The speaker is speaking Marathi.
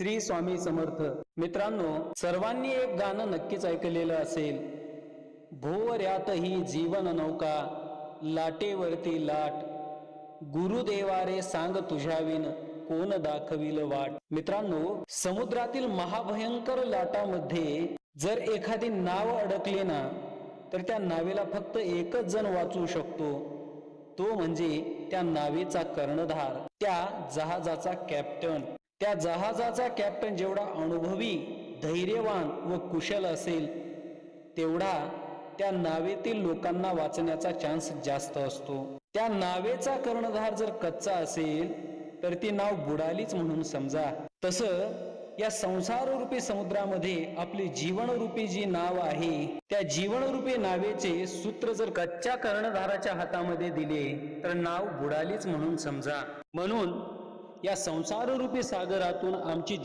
श्री स्वामी समर्थ. मित्रांनो, सर्वांनी एक गाणं नक्कीच ऐकलेलं असेल. भोवऱ्यात ही जीवन नौका, लाटेवरती लाट, गुरुदेवारे सांग तुझ्याविन कोण दाखविल वाट. मित्रांनो, समुद्रातील महाभयंकर लाटामध्ये जर एखादी नाव अडकली ना, तर त्या नावेला फक्त एकच जण वाचवू शकतो, तो म्हणजे त्या नावेचा कर्णधार, त्या जहाजाचा कॅप्टन. त्या जहाजाचा कॅप्टन जेवढा अनुभवी, धैर्यवान व कुशल असेल, तेवढा त्या नावेतील लोकांना वाचण्याचा चान्स जास्त असतो. त्या नावेचा कर्णधार जर कच्चा असेल तर ती नाव बुडालीच म्हणून समजा. तसं या संसाररूपी समुद्रामध्ये आपली जीवनरूपी जी नाव आहे, त्या जीवनरूपी नावेचे सूत्र जर कच्च्या कर्णधाराच्या हातामध्ये दिले तर नाव बुडालीच म्हणून समजा. म्हणून या संसाररूपी सागरातून आमची